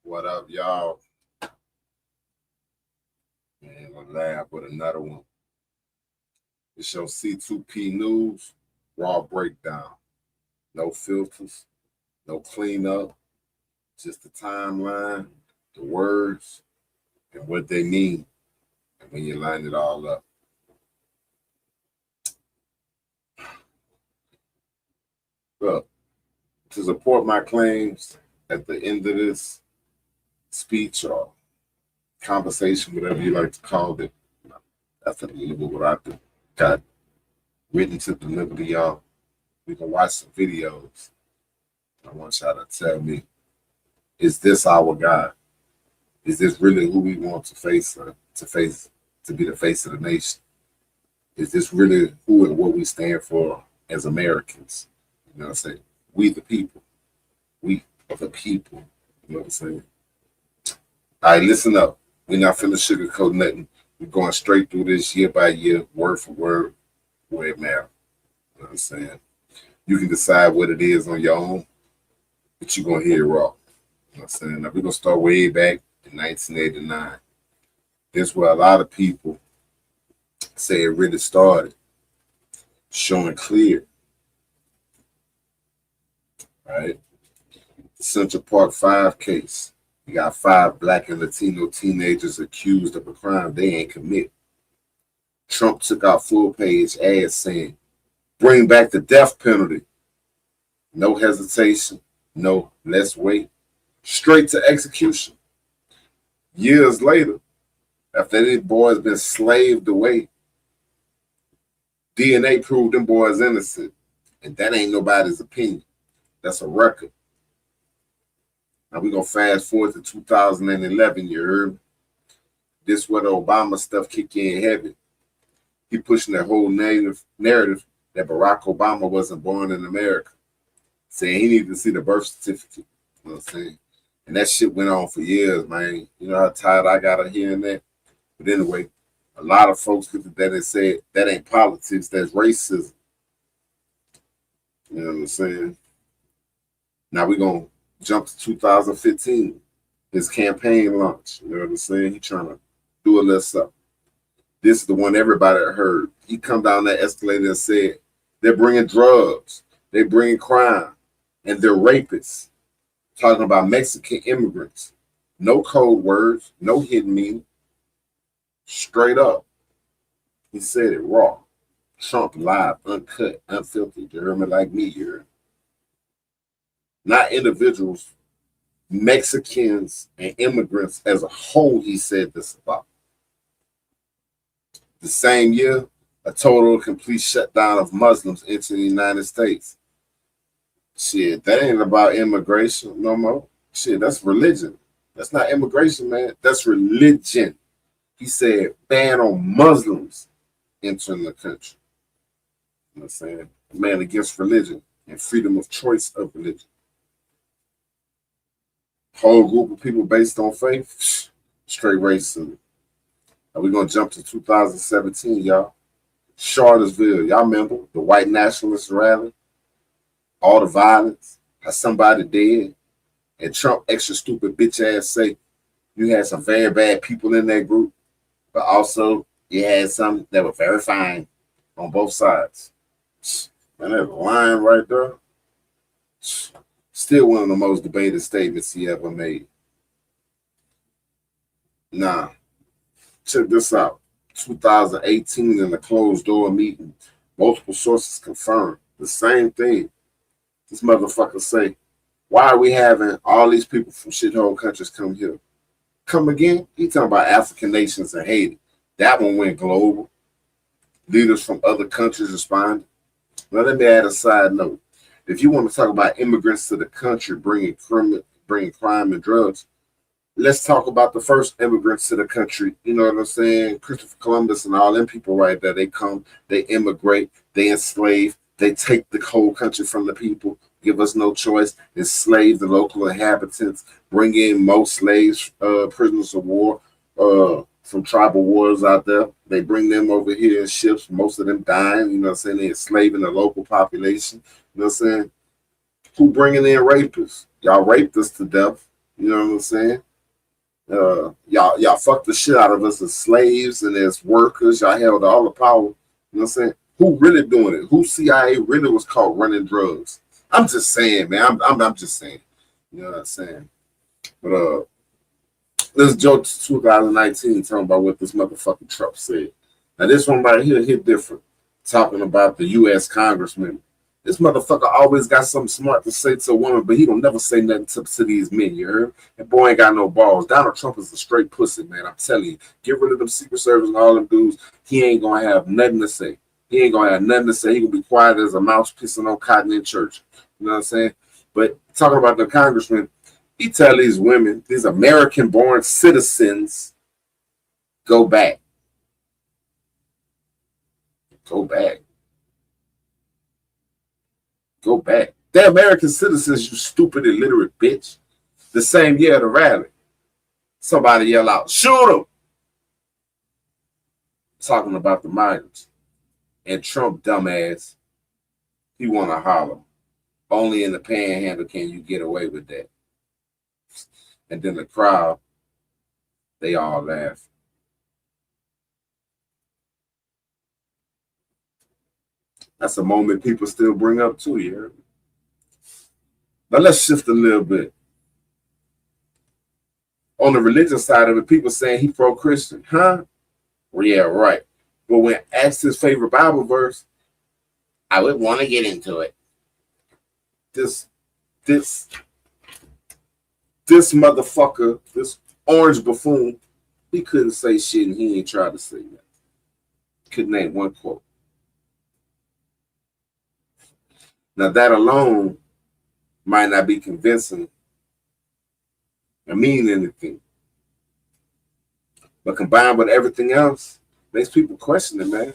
What up, y'all? Man, I'm live with another one. It's your C2P News, raw breakdown. No filters, no cleanup, just the timeline, the words, and what they mean. And when you line it all up. Look, to support my claims at the end of this speech or conversation, whatever you like to call it, that's a little bit what I got written to deliver to y'all. We can watch some videos. I want y'all to tell me, is this our God? Is this really who we want to face, to be the face of the nation? Is this really who and what we stand for as Americans? You know what I'm saying? We the people. We are the people. You know what I'm saying? All right, listen up. We're not finna sugarcoat nothing. We're going straight through this year by year, word for word, where it matters. You know what I'm saying? You can decide what it is on your own, but you're going to hear it raw. You know what I'm saying? Now, we're going to start way back in 1989. This is where a lot of people say it really started, showing clear. Right? The Central Park 5 case. You got 5 Black and Latino teenagers accused of a crime they ain't commit. Trump took out full-page ads saying, bring back the death penalty. No hesitation, no let's wait. Straight to execution. Years later, after these boys been slaved away, DNA proved them boys innocent. And that ain't nobody's opinion. That's a record. Now we're going to fast forward to 2011, you heard me? This where the Obama stuff kick in heavy. He pushing that whole narrative that Barack Obama wasn't born in America, saying he needed to see the birth certificate. You know what I'm saying? And that shit went on for years, man. You know how tired I got of hearing that? But anyway, a lot of folks looked at that and said, that ain't politics, that's racism. You know what I'm saying? Now we're going to jump to 2015, his campaign launch. You know what I'm saying? He trying to do a little something. This is the one everybody heard. He come down that escalator and said, they're bringing drugs, they're bringing crime, and they're rapists. Talking about Mexican immigrants. No code words, no hidden meaning. Straight up. He said it raw. Trump live, uncut, unfiltered. You heard me like me here. Not individuals, Mexicans and immigrants as a whole, he said this about. The same year, a total complete shutdown of Muslims into the United States. Shit, that ain't about immigration no more. Shit, that's religion. That's not immigration, man. That's religion. He said ban on Muslims entering the country. You know what I'm saying? A man against religion and freedom of choice of religion. Whole group of people based on faith, straight racism. Now we're going to jump to 2017, y'all. Charlottesville, y'all remember the white nationalist rally? All the violence, how somebody dead, and Trump extra stupid bitch ass say you had some very bad people in that group, but also you had some that were very fine on both sides. Man, that line right there. Still one of the most debated statements he ever made. Now, check this out. 2018 in a closed door meeting, multiple sources confirmed the same thing. This motherfucker say, why are we having all these people from shithole countries come here? Come again? He talking about African nations and Haiti. That one went global. Leaders from other countries responded. Now let me add a side note. If you want to talk about immigrants to the country bringing crime and drugs, let's talk about the first immigrants to the country. You know what I'm saying? Christopher Columbus and all them people right there. They come, they immigrate, they enslave, they take the whole country from the people, give us no choice, enslave the local inhabitants, bring in most slaves, prisoners of war from tribal wars out there. They bring them over here in ships, most of them dying, you know what I'm saying? They enslaving the local population, you know what I'm saying? Who bringing in rapists? Y'all raped us to death. You know what I'm saying? Y'all fucked the shit out of us as slaves and as workers. Y'all held all the power. You know what I'm saying? Who really doing it? Who CIA really was caught running drugs? I'm just saying, man. I'm just saying. You know what I'm saying? But let's jump to 2019, talking about what this motherfucking Trump said. Now this one right here hit different. Talking about the U.S. congressman. This motherfucker always got something smart to say to a woman, but he don't never say nothing to these men, you heard? That boy ain't got no balls. Donald Trump is a straight pussy, man. I'm telling you. Get rid of them Secret Service and all them dudes. He ain't gonna have nothing to say. He ain't gonna have nothing to say. He gonna be quiet as a mouse pissing on cotton in church. You know what I'm saying? But talking about the congressman, he tell these women, these American-born citizens, go back. Go back. Go back. They're American citizens, you stupid, illiterate bitch. The same year at the rally, somebody yell out, shoot them. Talking about the minors. And Trump, dumbass, he want to holler. Only in the panhandle can you get away with that. And then the crowd, they all laugh. That's a moment people still bring up too, you heard me? Now let's shift a little bit. On the religious side of it, people saying he pro-Christian. Huh? Well, yeah, right. But when asked his favorite Bible verse, I would want to get into it. This motherfucker, this orange buffoon, he couldn't say shit and he ain't tried to say that. Couldn't name one quote. Now that alone might not be convincing or mean anything. But combined with everything else, makes people question it, man.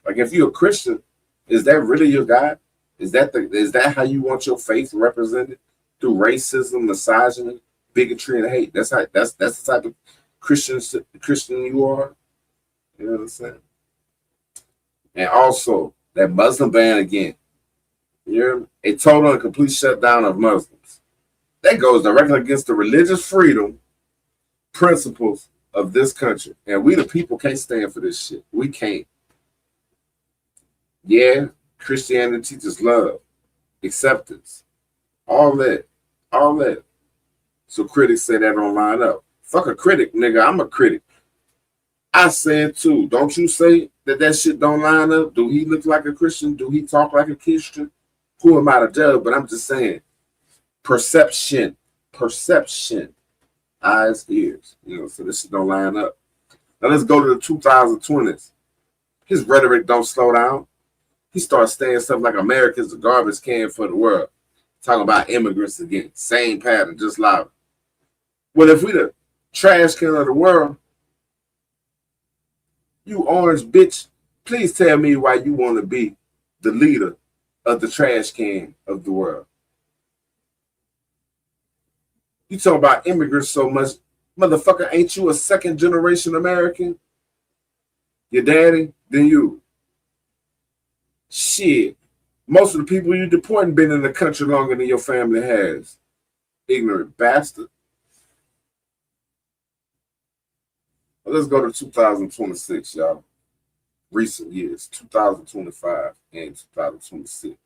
Like if you're a Christian, is that really your God? Is that how you want your faith represented? Through racism, misogyny, bigotry, and hate. That's the type of Christian you are. You know what I'm saying? And also that Muslim ban again. You know, a total and complete shutdown of Muslims. That goes directly against the religious freedom principles of this country. And we the people can't stand for this shit. We can't. Yeah, Christianity teaches love, acceptance, all that. So critics say that don't line up. Fuck a critic, nigga. I'm a critic. I said too. Don't you say that shit don't line up? Do he look like a Christian? Do he talk like a Christian? Who am I to judge? But I'm just saying, perception, eyes, ears. You know, so this shit don't line up. Now let's go to the 2020s. His rhetoric don't slow down. He starts saying stuff like America's a garbage can for the world. Talking about immigrants again. Same pattern, just louder. Well, if we the trash can of the world, you orange bitch, please tell me why you want to be the leader of the trash can of the world. You talk about immigrants so much. Motherfucker, ain't you a second generation American? Your daddy, then you. Shit. Most of the people you deporting been in the country longer than your family has. Ignorant bastard. Well, let's go to 2026, y'all. Recent years, 2025 and 2026.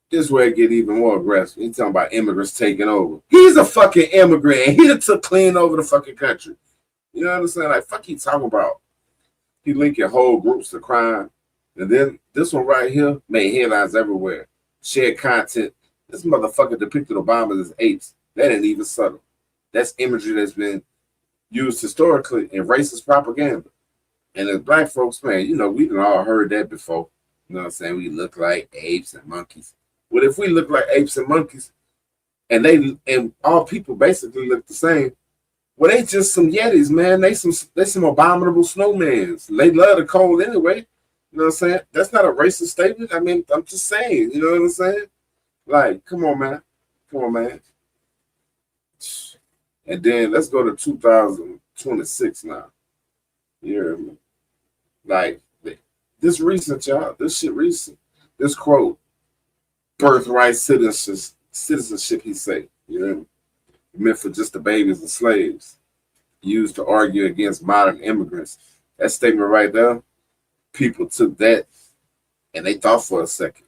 This is where it get even more aggressive. He's talking about immigrants taking over. He's a fucking immigrant, and he took clean over the fucking country. You know what I'm saying? Like, fuck he talking about? He linking whole groups to crime. And then this one right here made headlines everywhere. Shared content. This motherfucker depicted Obama as apes. That ain't even subtle. That's imagery that's been used historically in racist propaganda. And as black folks, man, you know, we've all heard that before. You know what I'm saying? We look like apes and monkeys. Well, if we look like apes and monkeys, and all people basically look the same, well, they just some yetis, man. They some abominable snowmans. They love the cold anyway. You know what I'm saying? That's not a racist statement. I mean, I'm just saying. You know what I'm saying? Like, come on, man. And then let's go to 2026 now. You hear me? Like, this recent, y'all. This shit recent. This quote, birthright citizenship, he say. You know? meant for just the babies and slaves, used to argue against modern immigrants. That statement right there, people took that and they thought for a second.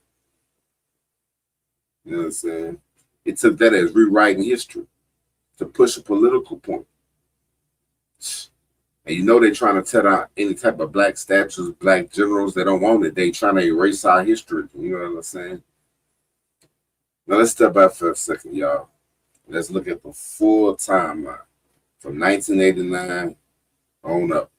You know what I'm saying? It took that as rewriting history to push a political point. And you know they're trying to tear down any type of black statues, black generals. They don't want it. They trying to erase our history. You know what I'm saying? Now let's step back for a second, y'all. Let's look at the full timeline from 1989 on up.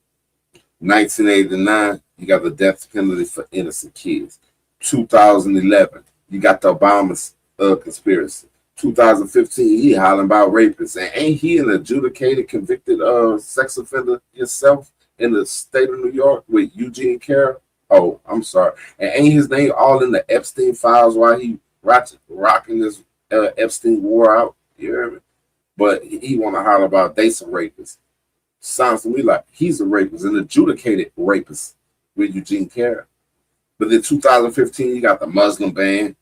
1989, you got the death penalty for innocent kids. 2011, you got the Obama conspiracy. 2015, he hollering about rapists. And ain't he an adjudicated, convicted sex offender himself in the state of New York with Eugene Carroll? Oh, I'm sorry. And ain't his name all in the Epstein files while he rocking this Epstein war out? You hear me? But he want to holler about they some rapists. Sounds to me like he's a rapist, an adjudicated rapist with Eugene Carroll. But in 2015, you got the Muslim ban.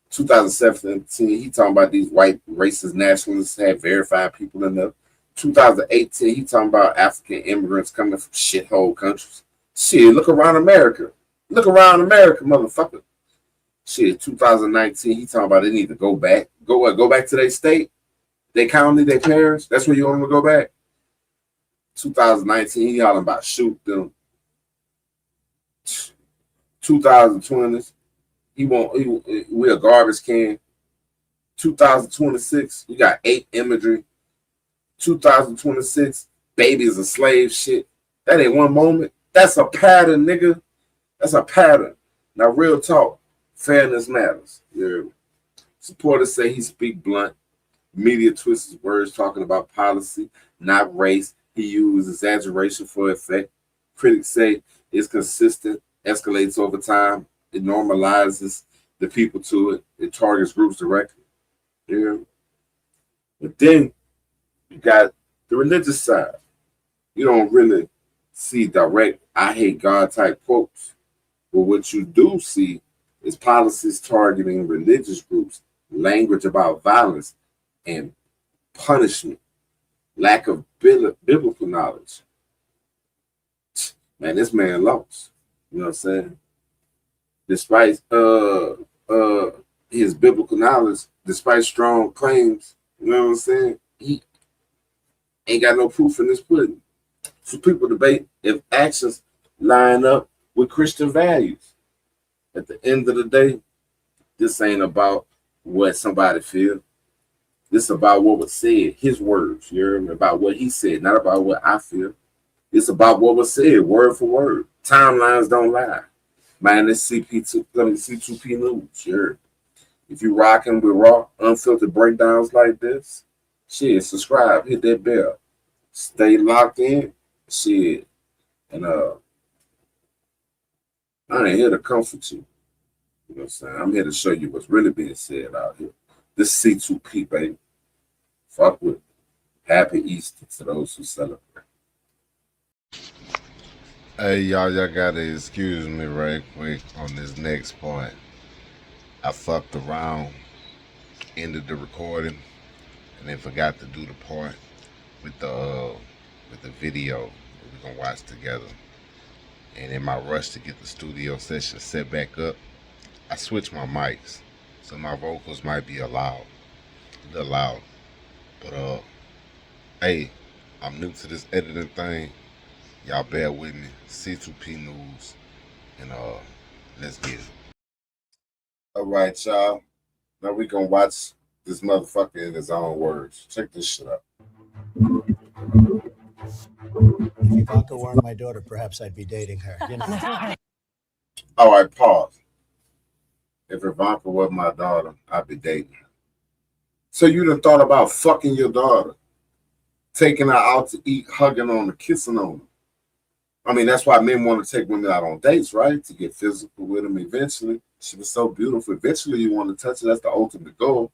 2017, he talking about these white racist nationalists had verified people in there. 2018, he talking about African immigrants coming from shithole countries. Shit, look around America. Look around America, motherfucker. Shit, 2019, he talking about they need to go back. Go back to their state, their county, their parish. That's where you want them to go back. 2019, he hollering about shoot them. 2020, we a garbage can. 2026, you got 8 imagery. 2026, babies a slave shit. That ain't one moment. That's a pattern, nigga. That's a pattern. Now, real talk, fairness matters. Yeah. Supporters say he speak blunt. Media twists his words talking about policy, not race. He used exaggeration for effect. Critics say it's consistent, escalates over time. It normalizes the people to it. It targets groups directly. Yeah. But then you got the religious side. You don't really see direct I hate God type quotes. But what you do see is policies targeting religious groups, language about violence and punishment, lack of biblical knowledge. Man, this man lost. You know what I'm saying? Despite his biblical knowledge, despite strong claims, you know what I'm saying? He ain't got no proof in this pudding. So people debate if actions line up with Christian values. At the end of the day, this ain't about what somebody feels. This is about what was said, his words, you hear me? About what he said, not about what I feel. It's about what was said, word for word. Timelines don't lie. Man, this C2P News, you heard? If you rocking with raw, unfiltered breakdowns like this, shit, subscribe, hit that bell. Stay locked in, shit. And I ain't here to comfort you. You know what I'm saying? I'm here to show you what's really being said out here. This C2P, baby. Fuck with it. Happy Easter to those who celebrate. Hey, y'all gotta excuse me right quick on this next part. I fucked around, ended the recording, and then forgot to do the part with the video that we're gonna watch together. And in my rush to get the studio session set back up, I switched my mics, so my vocals might be a little loud. But hey, I'm new to this editing thing. Y'all bear with me. C2P News, and let's get it. All right, y'all. Now we gonna watch this motherfucker in his own words. Check this shit out. If Ivanka weren't my daughter, perhaps I'd be dating her. You know. All right, pause. If Ivanka was my daughter, I'd be dating her. So you done thought about fucking your daughter, taking her out to eat, hugging on her, kissing on her. I mean, that's why men want to take women out on dates, right? To get physical with them eventually. She was so beautiful. Eventually, you want to touch her. That's the ultimate goal.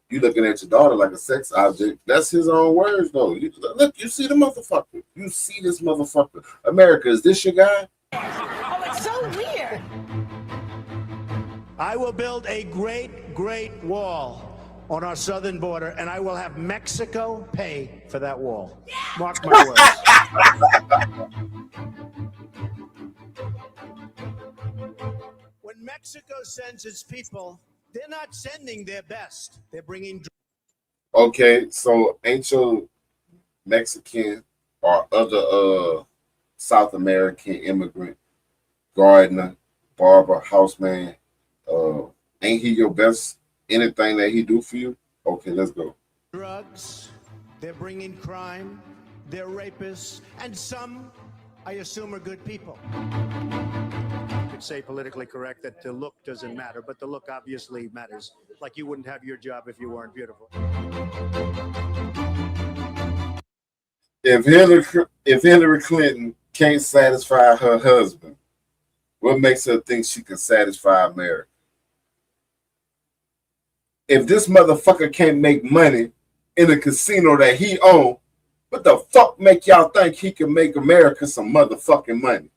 You looking at your daughter like a sex object. That's his own words, though. Look, you see the motherfucker. You see this motherfucker. America, is this your guy? Oh, it's so weird. I will build a great, great wall on our southern border, and I will have Mexico pay for that wall. Mark my words. When Mexico sends its people, they're not sending their best. They're bringing. Okay, so ain't your Mexican or other South American immigrant, gardener, barber, houseman, ain't he your best anything that he do for you? Okay, let's go. Drugs, they're bringing crime, they're rapists, and some, I assume, are good people. You could say politically correct that the look doesn't matter, but the look obviously matters. Like you wouldn't have your job if you weren't beautiful. If Hillary Clinton can't satisfy her husband, what makes her think she can satisfy America? If this motherfucker can't make money in a casino that he owns, what the fuck make y'all think he can make America some motherfucking money?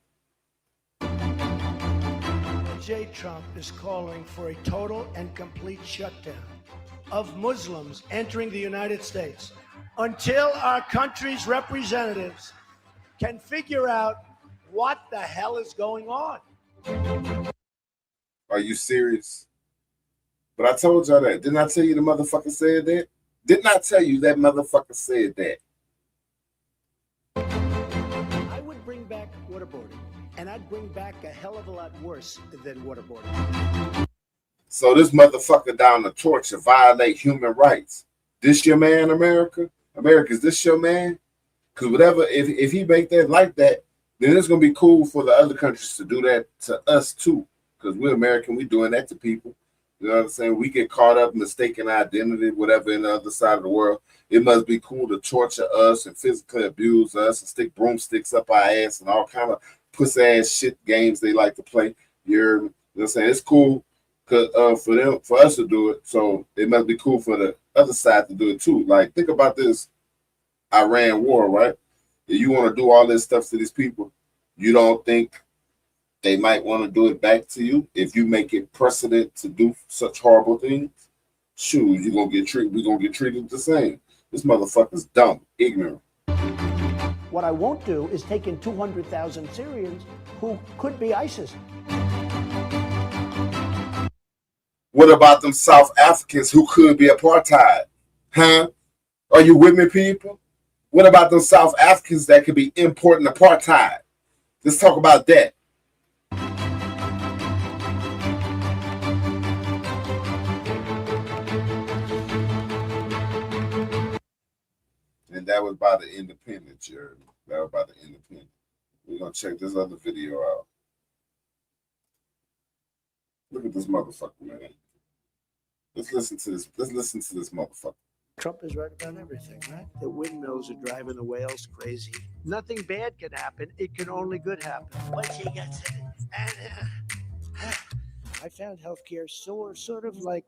J. Trump is calling for a total and complete shutdown of Muslims entering the United States until our country's representatives can figure out what the hell is going on. Are you serious? But I told y'all that. Didn't I tell you the motherfucker said that? Didn't I tell you that motherfucker said that? I would bring back waterboarding, and I'd bring back a hell of a lot worse than waterboarding. So this motherfucker down the torch to violate human rights. This your man, America? America, is this your man? Because whatever, if he make that like that, then it's going to be cool for the other countries to do that to us too. Because we're American, we doing that to people. You know what I'm saying? We get caught up mistaken identity, whatever, in the other side of the world. It must be cool to torture us and physically abuse us and stick broomsticks up our ass and all kind of pussy ass shit games they like to play. You know what I'm saying? It's cool for us to do it. So it must be cool for the other side to do it too. Like, think about this Iran war, right? If you want to do all this stuff to these people, you don't think they might want to do it back to you if you make it precedent to do such horrible things? Shoot, we're gonna get treated the same. This motherfucker's dumb, ignorant. What I won't do is take in 200,000 Syrians who could be ISIS. What about them South Africans who could be apartheid? Huh? Are you with me, people? What about those South Africans that could be importing apartheid? Let's talk about that. And that was by the Independent, Jerry. That was by the Independent. We're gonna check this other video out. Look at this motherfucker, man. Let's listen to this. Let's listen to this motherfucker. Trump is right about everything, right? The windmills are driving the whales crazy. Nothing bad can happen. It can only good happen. Once he gets it. And I found healthcare sort of like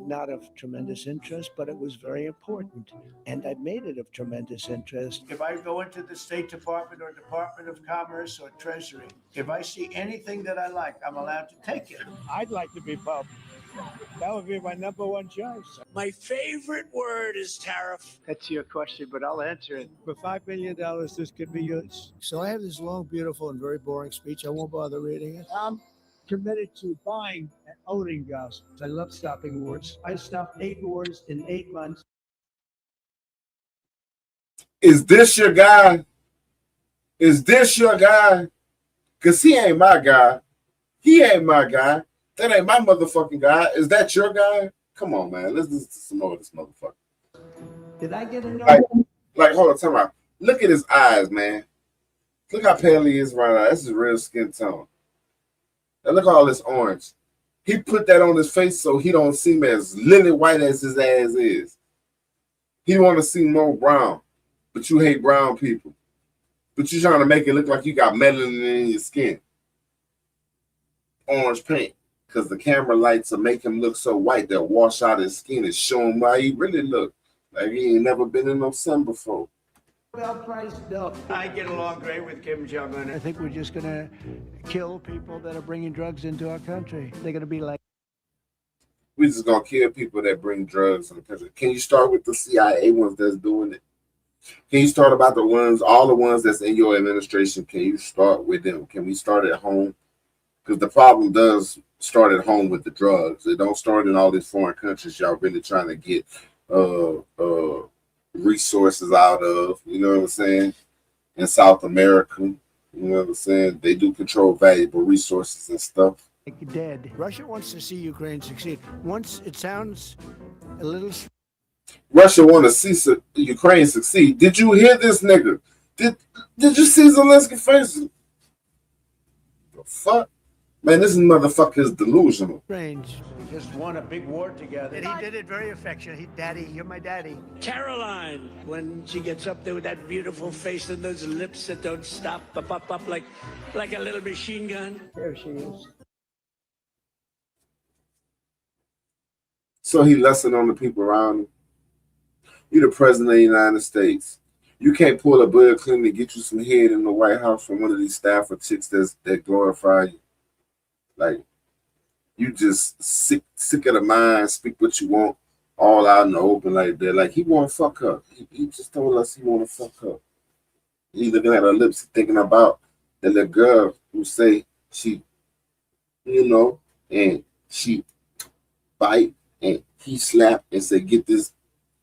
not of tremendous interest, but it was very important. And I made it of tremendous interest. If I go into the State Department or Department of Commerce or Treasury, if I see anything that I like, I'm allowed to take it. I'd like to be pub. That would be my number one choice. My favorite word is tariff. That's your question, but I'll answer it. For $5 million, this could be yours. So I have this long, beautiful, and very boring speech. I won't bother reading it. I'm committed to buying and owning guns. I love stopping wars. I stopped 8 wars in 8 months. Is this your guy? Is this your guy? Because he ain't my guy. He ain't my guy. That ain't my motherfucking guy. Is that your guy? Come on, man. Let's listen to some more of this motherfucker. Did I get a no? Like, hold on, time out. Look at his eyes, man. Look how pale he is right now. This is real skin tone. And look at all this orange. He put that on his face so he don't seem as lily white as his ass is. He want to seem more brown, but you hate brown people. But you're trying to make it look like you got melanin in your skin. Orange paint. Because the camera lights will make him look so white they'll wash out his skin and show him why he really look. Like he ain't never been in no sun before. I get along great with Kim Jong-un. I think we're just going to kill people that are bringing drugs into our country. They're going to be like... We just gonna kill people that bring drugs in the country. Can you start with the CIA ones that's doing it? Can you start about the ones, all the ones that's in your administration? Can you start with them? Can we start at home? Because the problem does start at home with the drugs. It don't start in all these foreign countries y'all really trying to get resources out of. You know what I'm saying? In South America, you know what I'm saying? They do control valuable resources and stuff. Dead. Russia wants to see Ukraine succeed. Once it sounds a little. Russia want to see Ukraine succeed. Did you hear this nigga? Did you see Zelensky face? The fuck? Man, this motherfucker is delusional. Strange. We just won a big war together. And he did it very affectionately. Daddy, you're my daddy. Caroline, when she gets up there with that beautiful face and those lips that don't stop, up like a little machine gun. There she is. So he lessened on the people around him. You're the president of the United States. You can't pull a Bill Clinton to get you some head in the White House from one of these staffer chicks that glorify you. Like, you just sick of the mind, speak what you want, all out in the open like that. Like, he want to fuck her. He just told us he want to fuck her. He looking at her lips, thinking about the little girl who say she, you know, and she bite and he slap and say, get this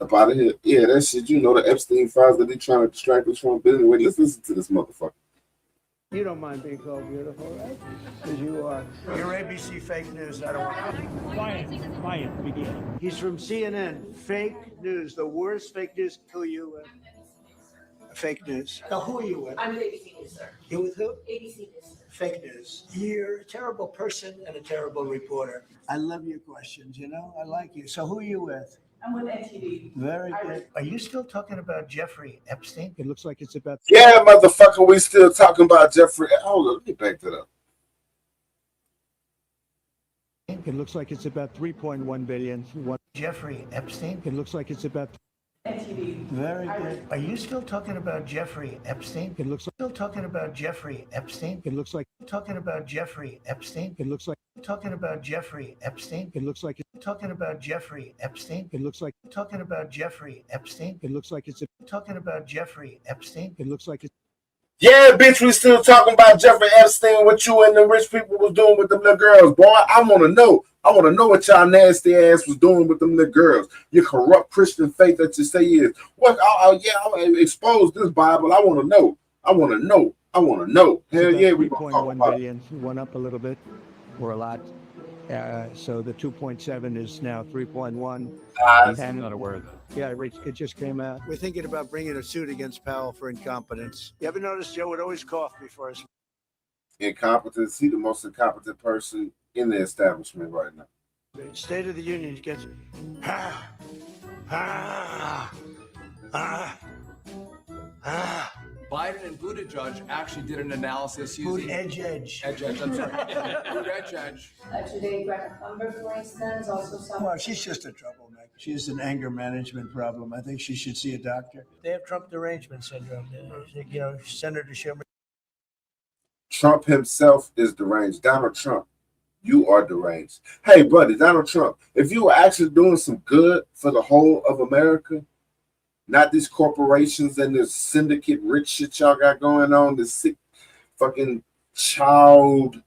up out of here. Yeah, that shit, you know, the Epstein files that they trying to distract us from. But anyway, let's listen to this motherfucker. You don't mind being called beautiful, right? Because you are. You're ABC fake news. I don't want. Quiet, begin. He's from CNN. Fake news, the worst fake news. Who are you with? Fake news. Now, who are you with? I'm with ABC News, sir. You with who? ABC News. Fake news. You're a terrible person and a terrible reporter. I love your questions, you know? I like you. So who are you with? I'm with NTV. Very good. Are you still talking about Jeffrey Epstein? It looks like it's about. Yeah, motherfucker, we still talking about Jeffrey. Hold on, let me back that up. It looks like it's about 3.1 billion. What? Jeffrey Epstein? It looks like it's about. NTV. Very good. Are you still talking about Jeffrey Epstein? It looks like still talking about Jeffrey Epstein. It looks like talking about Jeffrey Epstein. It looks like talking about Jeffrey Epstein. It looks like talking about Jeffrey Epstein. It looks like talking about Jeffrey Epstein. It looks like it's talking about Jeffrey Epstein. It looks like it's. Yeah, bitch, we still talking about Jeffrey Epstein, what you and the rich people was doing with them little girls. Boy, I want to know. I want to know what y'all nasty ass was doing with them little girls. Your corrupt Christian faith that you say is. What? Yeah, I'll expose this Bible. I want to know. I want to know. I want to know. Hell yeah, we 3.1 billion. Went up a little bit, or a lot. So the 2.7 is now 3.1. I'm not aware of that. Yeah, it just came out. We're thinking about bringing a suit against Powell for incompetence. You ever notice Joe would always cough before us? incompetence. He the most incompetent person in the establishment right now. State of the Union gets. Biden and Buttigieg actually did an analysis using Edge. I'm sorry. Buttigieg. Today, Greta Thunberg, for instance, also some. Well, she's just a troublemaker. She has an anger management problem. I think she should see a doctor. They have Trump derangement syndrome. You know, Senator Schumer. Trump himself is deranged. Donald Trump, you are deranged. Hey, buddy, Donald Trump, if you were actually doing some good for the whole of America, not these corporations and this syndicate rich shit y'all got going on, this sick fucking child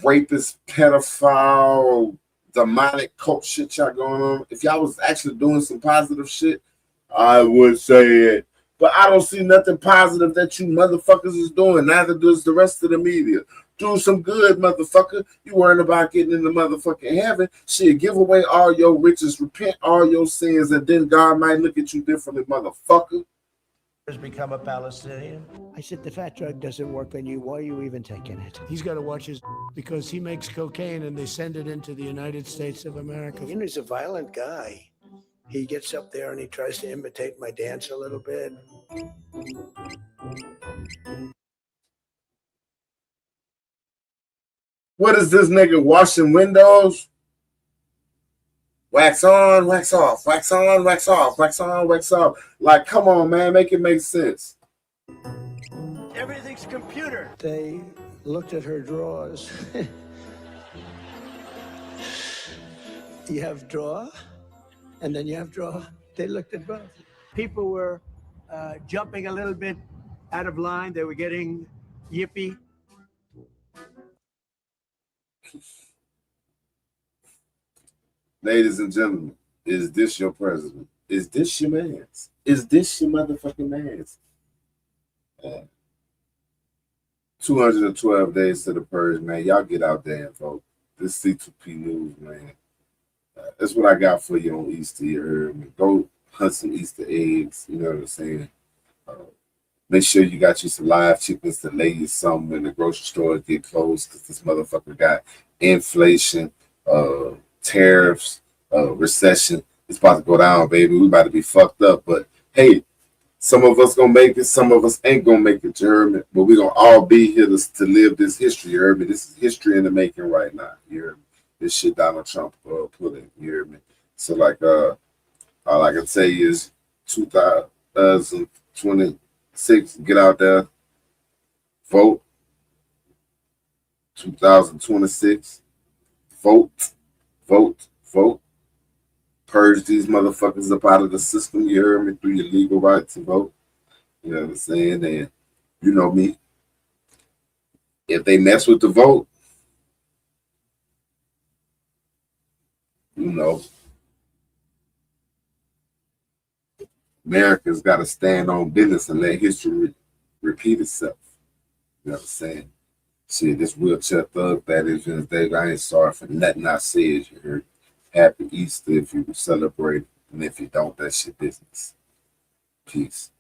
rapist, pedophile, demonic cult shit y'all going on. If y'all was actually doing some positive shit, I would say it. But I don't see nothing positive that you motherfuckers is doing. Neither does the rest of the media. Do some good, motherfucker. You worrying about getting in the motherfucking heaven. Shit, give away all your riches, repent all your sins, and then God might look at you differently, motherfucker. Has become a Palestinian. I said, the fat drug doesn't work on you. Why are you even taking it? He's got to watch his because he makes cocaine and they send it into the United States of America. You know, he's a violent guy. He gets up there and he tries to imitate my dance a little bit. What is this nigga washing windows? Wax on, wax off, wax on, wax off, wax on, wax off. Like, come on, man, make it make sense. Everything's computer. They looked at her drawers. You have draw, and then you have draw. They looked at both. People were jumping a little bit out of line. They were getting yippy. Ladies and gentlemen, is this your president? Is this your man's? Is this your motherfucking man's? 212 days to the purge, man. Y'all get out there and vote. This C2P news, man. That's what I got for you on Easter. You heard me. Go hunt some Easter eggs. You know what I'm saying? Make sure you got you some live chickens to lay you some when the grocery stores get closed, because this motherfucker got inflation, tariffs, recession. It's about to go down, baby. We about to be fucked up. But hey, some of us gonna make it, some of us ain't gonna make it, you heard me? But we gonna all be here to live this history, you heard me? This is history in the making right now, you heard me? This shit Donald Trump put in, you heard me? So like all I can tell you is 2026, get out there, vote. 2026, vote, vote, vote. Purge these motherfuckers up out of the system, you heard me, through your legal right to vote. You know what I'm saying? And you know me. If they mess with the vote, you know, America's got to stand on business and let history repeat itself. You know what I'm saying? Shit, this wheelchair thug, that is Day. I ain't sorry for nothing I said, you heard. Happy Easter if you celebrate, and if you don't, that's your business. Peace.